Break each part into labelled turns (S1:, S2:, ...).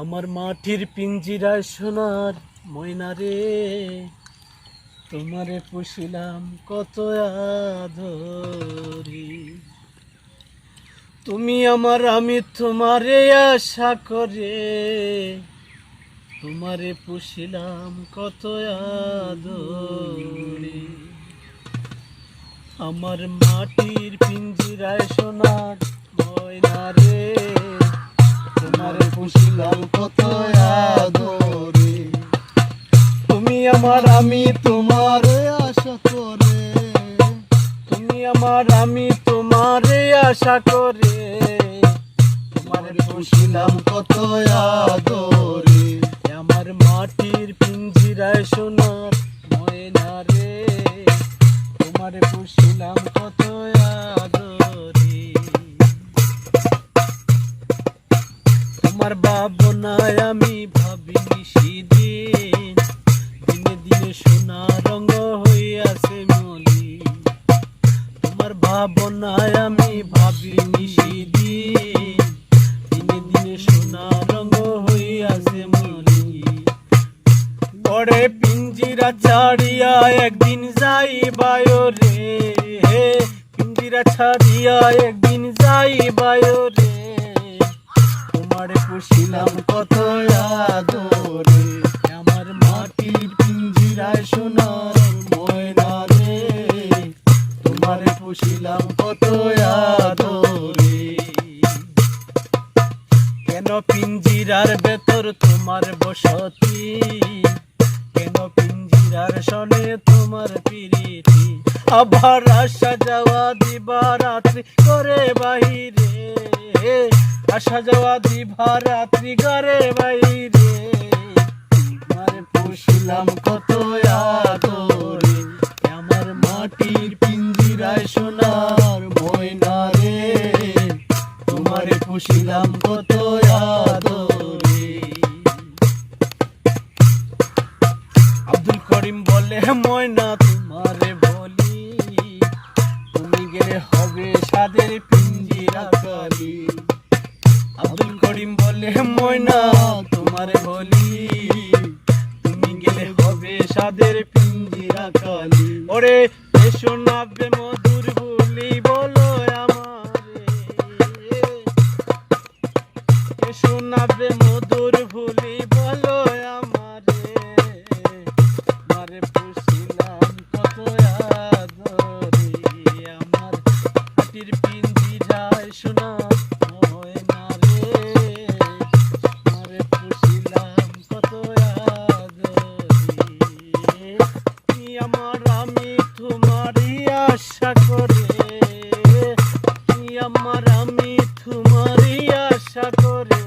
S1: আমার মাটির পিঞ্জিরায় সোনার ময়না রে, তোমারে পুষিলাম কত আদরে। তুমি আমার, আমি তোমারে আশা করে, তোমারে পুষিলাম কত আদরে। আমার মাটির পিঞ্জিরায় সোনার ময়না রে, তোমারে পুষিলাম কত আদরে। তুমি আমার, আমি তোমারে আশা করে, তুমি আমার, আমি তোমারে আশা করে, তোমারে পুষিলাম কত আদরে। আমার মাটির পিঞ্জিরায় সোনার ময়না রে, তোমারে পুষিলাম কত আদরে। তোমার ভাবনায় আমি ভাবিনি সেদিন, দিনে দিনে সোনা রঙ হইয়াছে মলি। তোমার ভাবনায় আমি ভাবিনি সেদিন, দিনে দিনে সোনা রঙ হইয়াছে মলি। পরে পিঞ্জিরা ছাড়িয়া একদিন যাইবায় রে, পিঞ্জিরা ছাড়িয়া একদিন যাইবায় রে, তোমারে পুষিলাম কত আদরে। আমার মাটির পিঞ্জিরায় সোনার ময়না রে, তোমারে পুষিলাম কত আদরে। কেন পিঞ্জিরার ভেতর তোমার বসতি, কেন পিঞ্জিরার সনে তোমার প্রীতি। আবার আসা যাওয়া দিবা রাত্রি করে বাহিরে, আসা যাওয়া দিবা রাত্রি করে বাহিরে, তোমারে পুষিলাম কত আদরে। আমার মাটির পিঞ্জিরায় সোনার ময়না রে, তোমারে পুষিলাম কত আদরে। আব্দুল করিম বলে ময়না তোমারে বলি, তুমি গেলে হবে সাদের পিঞ্জিরা কালি। আব্দুল করিম বলে ময়না তোমারে বলি, তুমি গেলে হবে সাদের পিঞ্জিরা কালি। ওরে এসো নাবে মধুর বলি বলো আমারে, এসো নাবে মধুর ভুলি বলো আমারে, মারে পুষিলাম কত আদরে। আমার হাতির পিঞ্জিরায় সোনা ময়না রে, মারে পুষিলাম কত আদরে। তুমি আমার, আমি তোমারই আশা করে, তুমি আমার, আমি তোমারই আশা করে,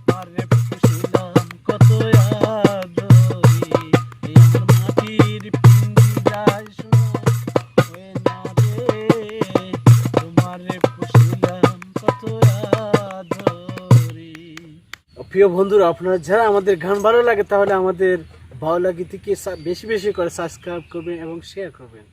S1: মারে পুষিলাম কত আদরে। এই আমার মাটির পিঞ্জিরায় সোনার ময়না রে, তোমারে পুষিলাম কত আদরে। প্রিয় বন্ধুরা, আপনারা যারা আমাদের গান ভালো লাগে, তাহলে আমাদের ভালো লাগে থেকে বেশি বেশি করে সাবস্ক্রাইব করবেন এবং শেয়ার করবেন।